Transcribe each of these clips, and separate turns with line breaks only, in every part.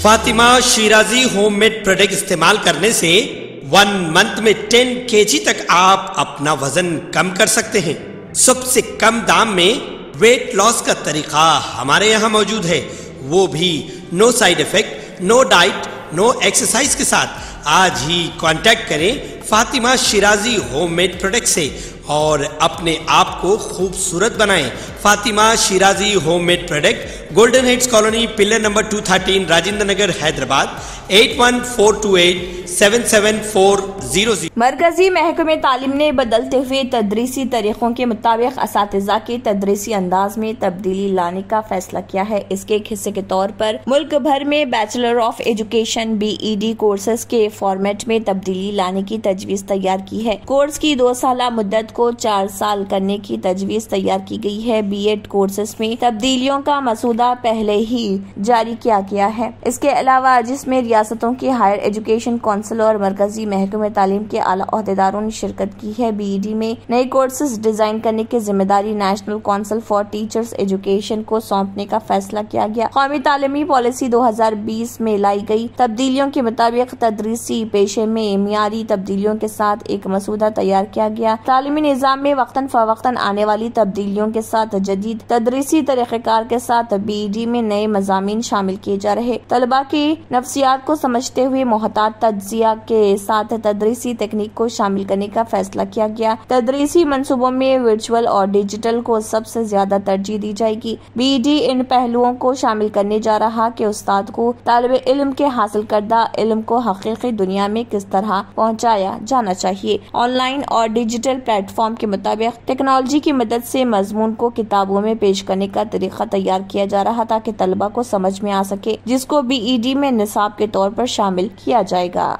Fatima Shirazi homemade product इस्तेमाल करने से 1 मंथ में 10 kg तक आप अपना वजन कम कर सकते हैं। सबसे कम दाम में वेट लॉस का तरीका हमारे यहाँ मौजूद है, वो भी no side effect, no diet, no exercise के साथ। आज ही कांटेक्ट करें फातिमा शिराजी होममेड प्रोडक्ट से और अपने आप को खूबसूरत बनाएं। Fatima Shirazi homemade product, golden heads colony, pillar number 213, Rajendra Nagar, Hyderabad 8142877400।
मरकजी महकमे तालीम ने बदलते हुए तदरीसी तरीकों के मुताबिक असातिज़ा के तदरीसी अंदाज में तब्दीली लाने का फैसला किया है। इसके एक हिस्से के तौर पर मुल्क भर में bachelor of education BEd courses के फॉर्मेट में तब्दीली लाने की तजवीज तैयार की है। कोर्स की 2 साल मुद्दत को 4 साल करने की तजवीज तैयार की गई है। BEd कोर्सेज में तब्दीलियों का मसूदा पहले ही जारी किया गया है। इसके अलावा जिसमें रियासतों के हायर एजुकेशन काउंसिल और मरकजी महकमे तालीम के आला ओहदेदारों ने शिरकत की है। BEd में नए कोर्सेज डिजाइन करने की जिम्मेदारी national council for teachers education को सौंपने का फैसला किया गया। कौमी तालीमी पॉलिसी 2020 में लाई गई तब्दीलियों के मुताबिक तदरीसी पेशे में मियारी तब्दीलियों के साथ एक मसूदा तैयार किया गया। तालीमी निज़ाम में वक्तन फवक्तन आने वाली तब्दीलियों के साथ जदीद तदरीसी तरीक़ेकार के साथ BEd में नए मज़ामीन शामिल किए जा रहे। तलबा की नफ्सियात को समझते हुए मोहतात तज्जिया के साथ तदरीसी तकनीक को शामिल करने का फैसला किया गया। तदरीसी मंसूबों में वर्चुअल और डिजिटल को सबसे ज्यादा तरजीह दी जाएगी। BEd इन पहलुओं को शामिल करने जा रहा कि उस्ताद को तालिबे इल्म के हासिल करदा इल्म को हकीकी दुनिया में किस तरह पहुँचाया जाना चाहिए। ऑनलाइन और डिजिटल प्लेटफॉर्म के मुताबिक टेक्नोलॉजी की मदद से मजमून को किताबों में पेश करने का तरीका तैयार किया जा रहा ताकि तलबा को समझ में आ सके, जिसको BEd में निसाब के तौर पर शामिल किया जाएगा।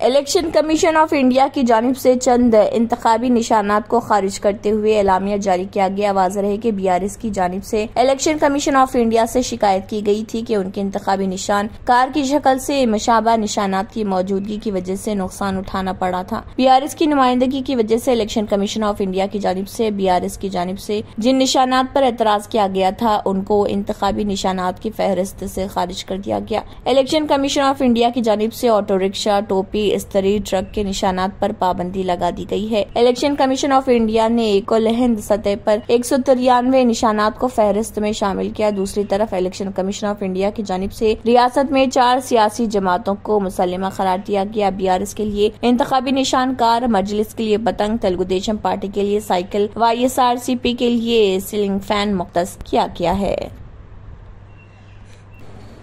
इलेक्शन कमीशन ऑफ इंडिया की जानिब से चंद इंतखाबी निशानात को खारिज करते हुए एलामिया जारी किया गया। वाज़ेह है कि BRS की जानिब से इलेक्शन कमीशन ऑफ इंडिया से शिकायत की गई थी कि उनके इंतखाबी निशान कार की शक्ल से मुशाबा निशानात की मौजूदगी की वजह से नुकसान उठाना पड़ा था। BRS की नुमाइंदगी की वजह से इलेक्शन कमीशन ऑफ इंडिया की जानिब से BRS की जानिब से जिन निशानात पर एतराज किया गया था उनको इंतखाबी निशानात की फहरिस्त से खारिज कर दिया गया। इलेक्शन कमीशन ऑफ इंडिया की जानिब से ऑटो रिक्शा, टोपी, स्तरी, ट्रक के निशानात पर पाबंदी लगा दी गई है। इलेक्शन कमीशन ऑफ इंडिया ने कुल हिंद सतह पर 193 निशानात को फहरिस्त में शामिल किया। दूसरी तरफ इलेक्शन कमीशन ऑफ इंडिया की जानिब से रियासत में 4 सियासी जमातों को मुसल्लिमा करार दिया गया। BRS के लिए इंतखाबी निशान कार, मजलिस के लिए पतंग, तेलुगु देशम पार्टी के लिए साइकिल, YSRCP के लिए सीलिंग फैन मुख्तस किया गया है।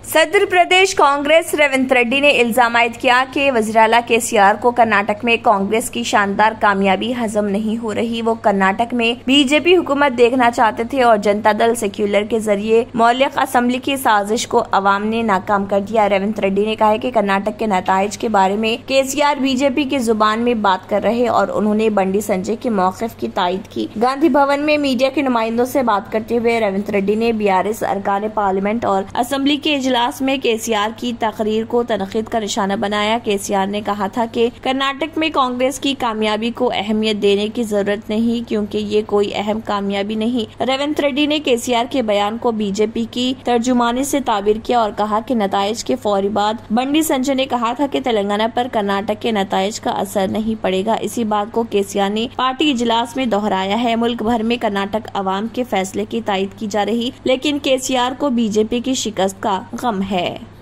सदर प्रदेश कांग्रेस रेवंत रेड्डी ने इल्जाम आयद किया कि वज़ीर-ए-आला KCR को कर्नाटक में कांग्रेस की शानदार कामयाबी हजम नहीं हो रही। वो कर्नाटक में BJP हुकूमत देखना चाहते थे और जनता दल सेक्युलर के जरिए मौलिक असम्बली की साजिश को अवाम ने नाकाम कर दिया। रेवंत रेड्डी ने कहा है कि कर्नाटक के नताइज के बारे में KCR BJP की जुबान में बात कर रहे और उन्होंने बंडी संजय के मौक़िफ़ की तायद की। गांधी भवन में मीडिया के नुमाइंदों से बात करते हुए रेवंत रेड्डी ने BRS अरकान पार्लियामेंट और असम्बली के इजलास में KCR की तकरीर को तनकीद का निशाना बनाया। KCR ने कहा था कि कर्नाटक में कांग्रेस की कामयाबी को अहमियत देने की जरूरत नहीं क्योंकि ये कोई अहम कामयाबी नहीं। रेवंत रेड्डी ने KCR के बयान को BJP की तर्जुमानी से ताबीर किया और कहा कि नताइज के फौरी बाद बंडी संजय ने कहा था कि तेलंगाना पर कर्नाटक के नताइज का असर नहीं पड़ेगा। इसी बात को KCR ने पार्टी इजलास में दोहराया है। मुल्क भर में कर्नाटक अवाम के फैसले की तायद की जा रही, लेकिन KCR को BJP की शिकस्त का गम है।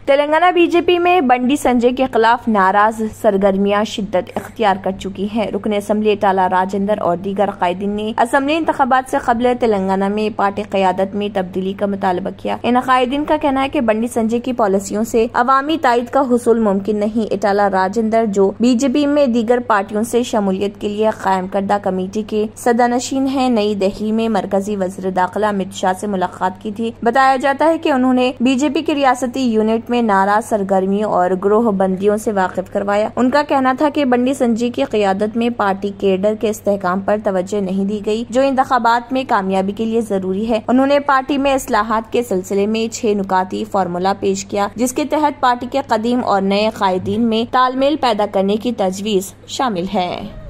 तेलंगाना BJP में बंडी संजय के खिलाफ नाराज सरगर्मियां शिद्दत इख्तियार कर चुकी हैं। रुकन असम्बली इटाला राजेंद्र और दीगर कायदीन ने असम्बली इंतखाबात से कबल तेलंगाना में पार्टी क़यादत में तब्दीली का मुतालबा किया। इन कायदीन का कहना है कि बंडी संजय की पॉलिसियों से अवामी तायद का हुसूल मुमकिन नहीं। इटाला राजेंद्र जो BJP में दीगर पार्टियों से शमूलियत के लिए कायम करदा कमेटी के सदरनशीन है, नई दिल्ली में मरकजी वज़ीर दाखिला अमित शाह से मुलाकात की थी। बताया जाता है कि उन्होंने BJP की रियासती यूनिट में नाराज सरगर्मियों और ग्रोह बंदियों से वाकिफ करवाया। उनका कहना था कि बंडी संजय की क़यादत में पार्टी केडर के इस्तेहकाम पर तवज्जो नहीं दी गई जो इंतखाबात में कामयाबी के लिए जरूरी है। उन्होंने पार्टी में इस्लाहात के सिलसिले में 6 नुकाती फार्मूला पेश किया जिसके तहत पार्टी के कदीम और नए कायदीन में तालमेल पैदा करने की तजवीज शामिल है।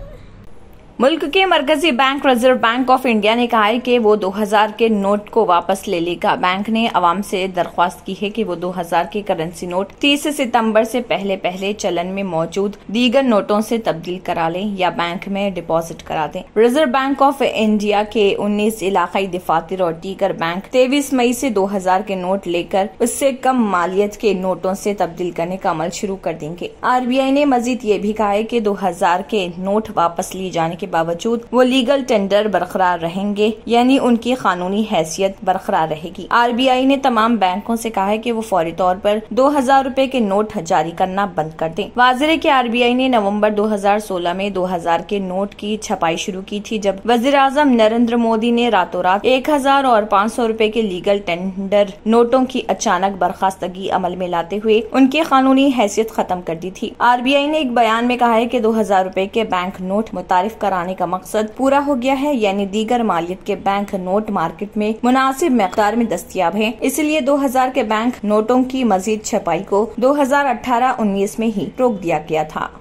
मुल्क के मरकजी bank reserve bank of India ने कहा है कि वो 2000 के नोट को वापस ले लेगा। बैंक ने अवाम से दरख्वास्त की है कि वो 2000 के करेंसी नोट 30 सितंबर से पहले चलन में मौजूद दीगर नोटों से तब्दील करा लें या बैंक में डिपॉजिट करा दें। रिजर्व बैंक ऑफ इंडिया के 19 इलाकाई दफातर और दीगर बैंक 23 मई से 2000 के नोट लेकर उससे कम मालियत के नोटों से तब्दील करने का अमल शुरू कर देंगे। RBI ने मजीद ये भी कहा है कि 2000 के नोट वापस लिए जाने के बावजूद वो लीगल टेंडर बरकरार रहेंगे, यानी उनकी कानूनी हैसियत बरकरार रहेगी। RBI ने तमाम बैंकों से कहा है कि वो फौरी तौर पर 2000 रुपए के नोट जारी करना बंद कर दें। वाज़ेह है कि RBI ने नवंबर 2016 में 2000 के नोट की छपाई शुरू की थी, जब वज़ीर-ए-आज़म नरेंद्र मोदी ने रातों रात 1000 और 500 रुपए के लीगल टेंडर नोटों की अचानक बर्खास्तगी अमल में लाते हुए उनकी कानूनी हैसियत खत्म कर दी थी। RBI ने एक बयान में कहा है कि 2000 रुपए के बैंक नोट मुतारिफ कराने का मकसद पूरा हो गया है, यानी दीगर मालियत के बैंक नोट मार्केट में मुनासिब मिक़दार में दस्तयाब हैं। इसलिए 2000 के बैंक नोटों की मजीद छपाई को 2018-19 में ही रोक दिया गया था।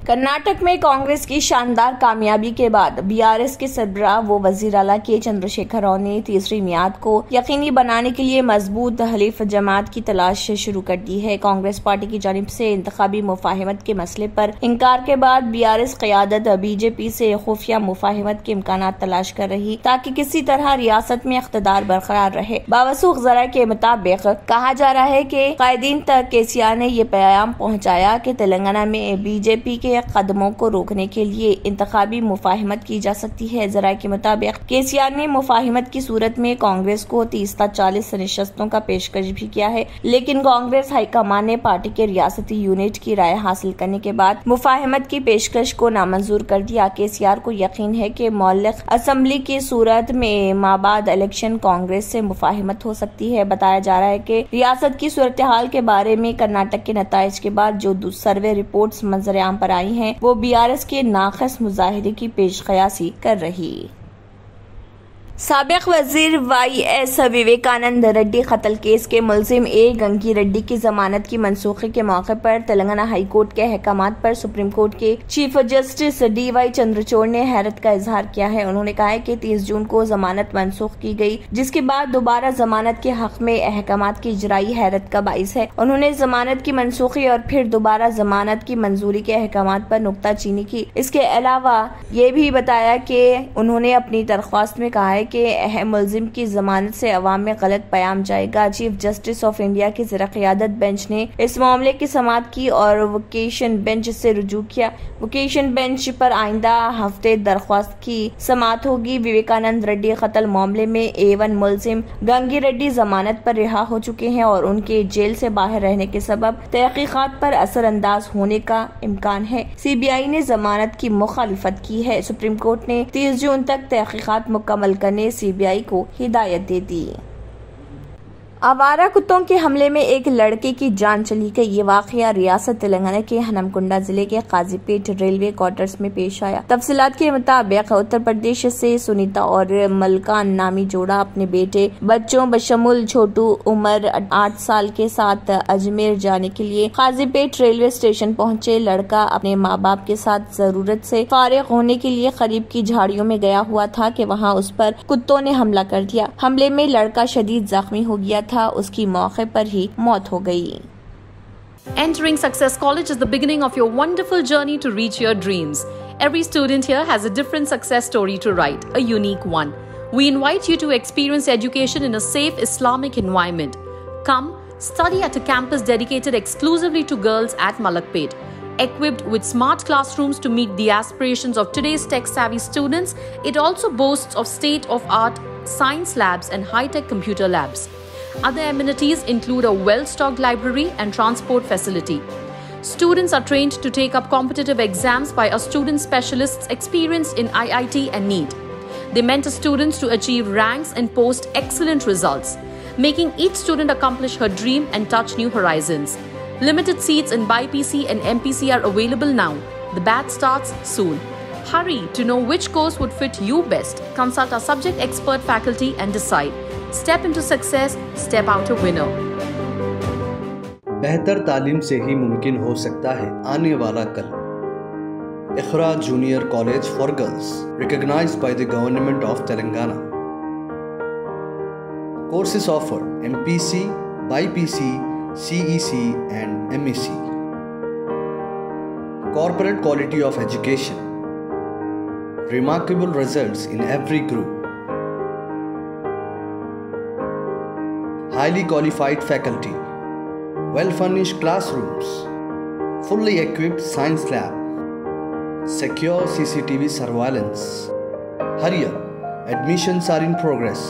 कर्नाटक में कांग्रेस की शानदार कामयाबी के बाद BRS के सरबराह व वजीर आला के चंद्रशेखर राव ने तीसरी मियाद को यकीनी बनाने के लिए मजबूत हलीफ जमात की तलाश शुरू कर दी है। कांग्रेस पार्टी की जानिब से इंतखाबी मुफाहिमत के मसले पर इंकार के बाद BRS क़यादत BJP से खुफिया मुफाहिमत के इम्कानात तलाश कर रही, ताकि किसी तरह रियासत में इख्तिदार बरकरार रहे। बावसूख ज़राए के मुताबिक कहा जा रहा है कि कायदीन तक KCR ने ये पैगाम पहुँचाया कि तेलंगाना में BJP के कदमों को रोकने के लिए इंतखाबी मुफाहिमत की जा सकती है। जराये के मुताबिक KCR ने मुफाहिमत की सूरत में कांग्रेस को 30-40 नशस्तों का पेशकश भी किया है, लेकिन कांग्रेस हाईकमान ने पार्टी के रियासती यूनिट की राय हासिल करने के बाद मुफाहिमत की पेशकश को नामंजूर कर दिया। KCR को यकीन है कि मौलिक असम्बली की सूरत में माबाद इलेक्शन कांग्रेस से मुफाहिमत हो सकती है। बताया जा रहा है कि रियासत की सूरत हाल के बारे में कर्नाटक के नताइज के बाद जो सर्वे रिपोर्ट्स मंजर-ए-आम पर आई हैं, वो BRS के नाक़िस मुजाहिरे की पेशकयासी कर रही। साबिक वजीर YS विवेकानंद रेड्डी कत्ल केस के मुलजिम A गंगी रेड्डी की जमानत की मनसूखी के मौके पर तेलंगाना हाई कोर्ट के अहकामात पर सुप्रीम कोर्ट के चीफ जस्टिस DY चंद्रचूड़ ने हैरत का इजहार किया है। उन्होंने कहा है कि 30 जून को जमानत मनसूख की गई, जिसके बाद दोबारा जमानत के हक में अहकामात की इजराई हैरत का बाइस है। उन्होंने जमानत की मनसूखी और फिर दोबारा जमानत की मंजूरी के अहकामात पर नुक्ताचीनी की। इसके अलावा ये भी बताया कि उन्होंने अपनी दरख्वास्त में कहा है कि अहम मुलजिम की जमानत से अवाम में गलत पैगाम जाएगा। चीफ जस्टिस ऑफ इंडिया की ज़रा क़यादत बेंच ने इस मामले की समाअत की और वोकेशन बेंच से रुजू किया। वोकेशन बेंच पर आइंदा हफ्ते दरख्वास्त की समाअत होगी। विवेकानंद रेड्डी कत्ल मामले में A1 मुलजिम गंगी रेड्डी जमानत पर रिहा हो चुके हैं और उनके जेल से बाहर रहने के सबब तहकीकात पर असरअंदाज होने का इम्कान है। CBI ने जमानत की मुखालिफत की है। सुप्रीम कोर्ट ने 30 जून तक तहकीकात मुकम्मल करने CBI को हिदायत दे दी। आवारा कुत्तों के हमले में एक लड़के की जान चली गई। ये वाकया रियासत तेलंगाना के हनमकुंडा जिले के काजीपेट रेलवे क्वार्टर्स में पेश आया। तफसीलात के मुताबिक उत्तर प्रदेश से सुनीता और मलकान नामी जोड़ा अपने बेटे बच्चों बशमुल छोटू उम्र 8 साल के साथ अजमेर जाने के लिए काजीपेट रेलवे स्टेशन पहुंचे। लड़का अपने माँ बाप के साथ जरूरत से फारिग होने के लिए करीब की झाड़ियों में गया हुआ था कि वहाँ उस पर कुत्तों ने हमला कर दिया। हमले में लड़का शदीद जख्मी हो गया था, उसकी मौके पर ही मौत हो गई।
Entering Success College is the beginning of your wonderful journey to reach your dreams. Every student here has a different success story to write, a unique one. We invite you to experience education in a safe Islamic environment. Come, study at a campus dedicated exclusively to girls at Malakpet. Equipped with smart classrooms to meet the aspirations of today's tech-savvy students, it also boasts of state-of-art science labs and high-tech computer labs. Other amenities include a well-stocked library and transport facility. Students are trained to take up competitive exams by our student specialists experienced in IIT and NEET. They mentor students to achieve ranks and post excellent results, making each student accomplish her dream and touch new horizons. Limited seats in BIPC and MPC are available now. The batch starts soon. Hurry to know which course would fit you best. Consult our subject expert faculty and decide. Step into success, step out a winner.
बेहतर तालीम से ही मुमकिन हो सकता है आने वाला कल। Ikhra Junior College for Girls, recognized by the Government of Telangana. Courses offered: MPC, BPC, CEC and MEC. Corporate quality of education. Remarkable results in every group. Highly qualified faculty. Well-furnished classrooms. Fully equipped science lab. Secure CCTV surveillance. Hurry up, admissions are in progress.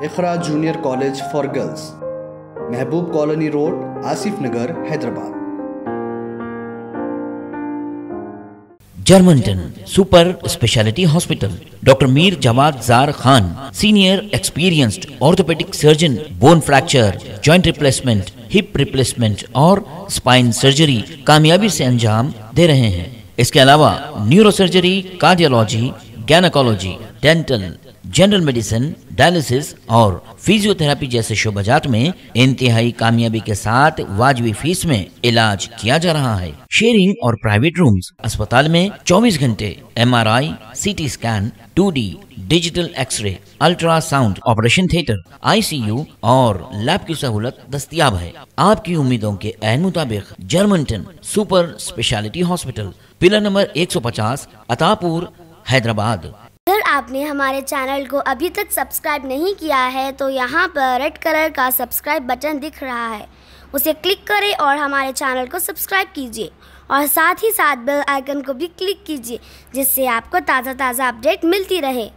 Ikhra Junior College for Girls, Mehboob Colony Road, Asif Nagar, Hyderabad.
Germantown Super Speciality Hospital, Dr. Mir Jawad Zar Khan, Senior Experienced Orthopedic Surgeon, Bone Fracture, Joint Replacement, Hip Replacement और Spine Surgery कामयाबी से अंजाम दे रहे हैं। इसके अलावा neuro surgery, cardiology, gynaecology, dental, general medicine, dialysis और physiotherapy जैसे शोबाजात में इंतहाई कामयाबी के साथ वाजबी फीस में इलाज किया जा रहा है। शेयरिंग और प्राइवेट रूम्स। अस्पताल में 24 घंटे MRI, CT scan, 2D digital x-ray, ultrasound, operation theatre, ICU और लैब की सहूलत दस्तयाब है। आपकी उम्मीदों के ऐन मुताबिक Germanten super speciality hospital, pillar number 150, Attapur, Hyderabad.
अगर आपने हमारे चैनल को अभी तक सब्सक्राइब नहीं किया है तो यहाँ पर रेड कलर का सब्सक्राइब बटन दिख रहा है, उसे क्लिक करें और हमारे चैनल को सब्सक्राइब कीजिए और साथ ही साथ बेल आइकन को भी क्लिक कीजिए जिससे आपको ताज़ा अपडेट मिलती रहे।